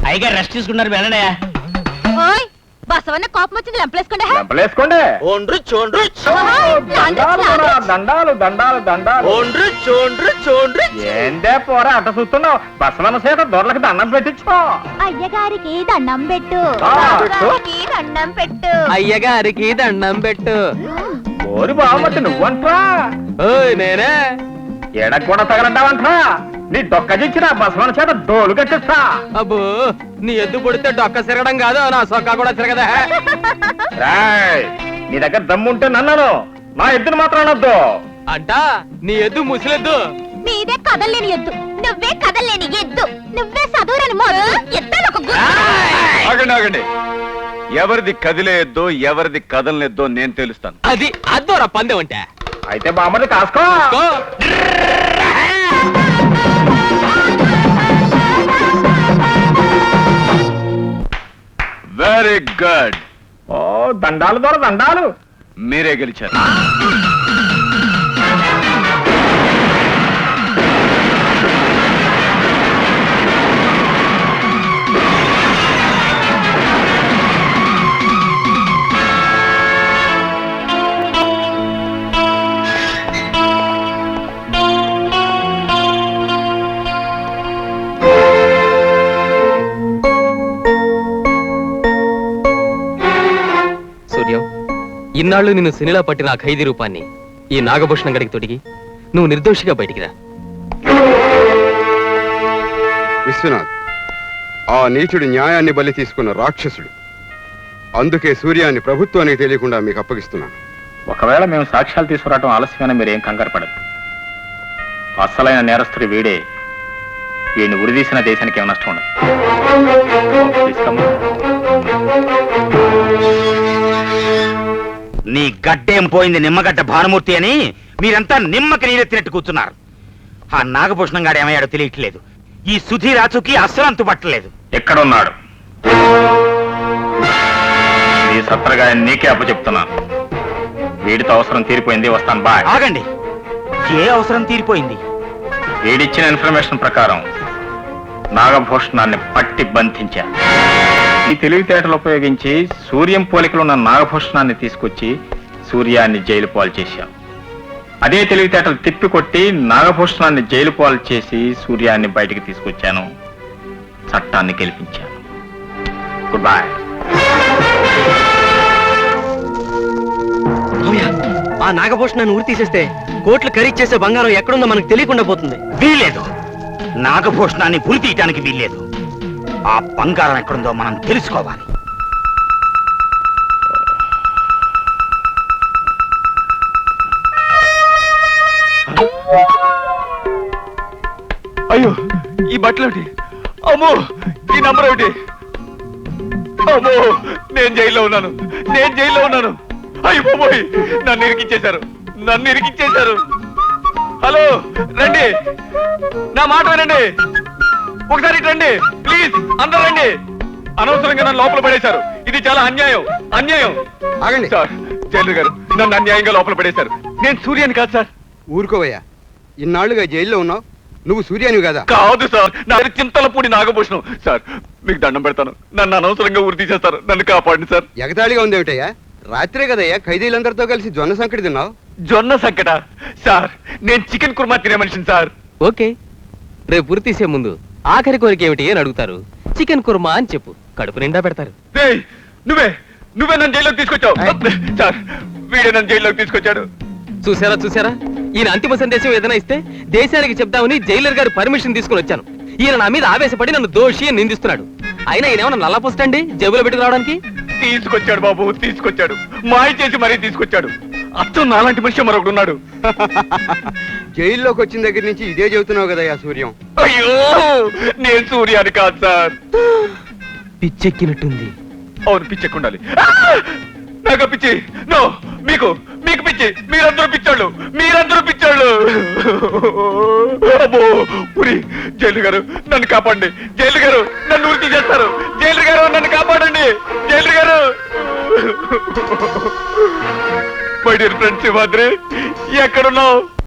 అయ్యగారు రెస్ట్ తీసుకున్నారు వెళ్ళండి. బసవన్న కోపం వచ్చింది లెంపలేసుకోండి. దండాలు దండాలు దండాలు ఏందే పోరా అట్ట చూస్తున్నావు? బసవన్న చేత దొరలకు దండం పెట్టించుకో. అయ్యగారికి దండం పెట్టు. దండం పెట్టు. అయ్యగారికి దండం పెట్టు. ఓరి బావమతి నువ్వంట్రా? నేనే ఎడకు కూడా తగలంటావంట్రా? నీ డొక్క చించిన బసవన్న చేత డోలు కట్టిస్తా. అబ్బో నీ ఎద్దు పొడితే డొక్క తిరగడం కాదు, నా సొక్క కూడా తిరగదా? నీ దగ్గర దమ్ముంటే నన్నను, నా ఎద్దును మాత్రం అనొద్దు. అంటా నీ ఎద్దు ముసిలెద్దు. నీదే కదల్లేని ఎద్దు, నువ్వే కదల్లేని ఎద్దు, నువ్వే చదువురని ఆగండి ఆగండి, ఎవరిది కదిలే ఎద్దో ఎవరిది కదలనెద్దో నేను తెలుస్తాను. అది అద్దోరా పందెం అంటే. అయితే బామ్మది కాసుకో. Very good. ఓ దండాలు దొర దండాలు, మీరే గెలిచారు. ఇన్నాళ్ళు నిన్ను శనిలా పట్టిన ఆ ఖైదీ రూపాన్ని ఈ నాగభూషణం గడికి తొడిగి నువ్వు నిర్దోషిగా బయటికి రా. విశ్వనాథ్, ఆ నీచుడి న్యాయాన్ని బలి తీసుకున్న రాక్షసుడు. అందుకే సూర్యాన్ని ప్రభుత్వానికి తెలియకుండా మీకు అప్పగిస్తున్నాను. ఒకవేళ మేము సాక్ష్యాలు తీసుకురావడం ఆలస్యమైన మీరేం కంగారు పడదు. అసలైన నేరస్తుడి వీడే. వీడిని ఉరిదీసిన దేశానికి ఏం నష్టం ఉండదు. నీ గడ్డేం పోయింది నిమ్మగడ్డ భానుమూర్తి అని మీరంతా నిమ్మకి నీరెత్తినట్టు కూర్చున్నారు. ఆ నాగభూషణం గాడు ఏమయ్యాడో తెలియట్లేదు. ఈ సుధీరాచుకి అస్సలు అంతు పట్టలేదు. ఎక్కడున్నాడు? ఈ సత్రగాయని నీకే అప్పచెప్తున్నాను. వీడితో అవసరం తీరిపోయింది, వస్తాను. బాయ్. ఆగండి, ఏ అవసరం తీరిపోయింది? వీడిచ్చిన ఇన్ఫర్మేషన్ ప్రకారం నాగభూషణాన్ని పట్టి బంధించా. ఈ తెలివితేటలు ఉపయోగించి సూర్యం పోలికలున్న నాగభూషణాన్ని తీసుకొచ్చి సూర్యాన్ని జైలు పాలు చేశాం. అదే తెలివితేటలు తిప్పికొట్టి నాగభూషణాన్ని జైలు పాలు చేసి సూర్యాన్ని బయటికి తీసుకొచ్చాను. చట్టాన్ని గెలిపించాను. Good bye. ఆ నాగభూషణాన్ని ఊరి తీసేస్తే కోట్లు ఖరీదు చేసే బంగారం ఎక్కడుందో మనకు తెలియకుండా పోతుంది. వీల్లేదు, నాగభూషణాన్ని ఉరి తీయటానికి వీల్లేదు. ఆ బంగారం ఎక్కడుందో మనం తెలుసుకోవాలి. అయ్యో, ఈ బట్టలు ఏమిటి? అమ్మో, ఈ నంబర్ ఏమిటి? అమ్మో, నేను జైల్లో ఉన్నాను. అయ్యో బాబోయ్, నన్ను ఇరికిచ్చేశారు. హలో, రండి, నా మాట వినండి. ఒకసారి రండి ప్లీజ్, అందరూ రండి. అనవసరంగా నన్ను లోపల పడేశారు. ఇది చాలా అన్యాయం. ఆగండి సార్, జైలు గారు నన్ను అన్యాయంగా లోపల పడేశారు. నేను సూర్యాని కాదు సార్. ఊరుకోవయ్యా, ఇన్నాళ్లుగా జైల్లో ఉన్నావు, నువ్వు సూర్యానివి కదా? కాదు సార్, నా చింతలపూడి నాగభూషణం. సార్, మీకు దండం పెడతాను, నన్ను అనవసరంగా ఊరి తీసేస్తారు. నన్ను కాపాడండి సార్. ఎగతాళిగా ఉందేమిటయ్యా? రాత్రే కదయ్యా ఖైదీలందరితో కలిసి జొన్న సంకటి తిన్నావు. జొన్న సంకట? సార్, నేను చికెన్ కుర్మా తినే మనిషిని సార్. ఓకే, రేపు ఉరి తీసే ముందు ఆఖరి కోరిక ఏమిటి అని అడుగుతారు. చికెన్ కుర్మా అని చెప్పు, కడుపు నిండా పెడతారు. నువ్వే నన్ను జైల్లోకి తీసుకొచ్చావు సార్. వీడే నన్ను జైల్లోకి తీసుకొచ్చాడు. చూసారా, ఈయన అంతిమ సందేశం ఏదైనా ఇస్తే దేశానికి చెప్దామని జైలర్ గారు పర్మిషన్ తీసుకుని వచ్చాను. ఈయన నా మీద ఆవేశపడి నన్ను దోషి అని నిందిస్తున్నాడు. అయినా ఈయన ఏమన్నా నల్ల పోస్టండి జేబులో పెట్టుకు రావడానికి? తీసుకొచ్చాడు బాబు, తీసుకొచ్చాడు. మాయ చేసి మరీ తీసుకొచ్చాడు. అచ్చం నాలాంటి మనిషి మరొకడు ఉన్నాడు. జైల్లోకి వచ్చిన దగ్గర నుంచి ఇదే చెబుతున్నావు కదయ్యా సూర్యం. అయ్యో, నేను సూర్యాన్ని కాదు సార్. పిచ్చెక్కినట్టుంది. అవును, పిచ్చెక్కుండాలి. నాకు పిచ్చి. నో, మీకు పిచ్చి. మీరందరూ పిచ్చాళ్ళు. అబ్బో, పురి. జైలు గారు నన్ను కాపాడండి. జైలు గారు నన్ను ఉరి తీసేస్తారు. జైలు గారు నన్ను కాపాడండి. మై డియర్ ఫ్రెండ్ సింహాద్రి ఎక్కడున్నావు?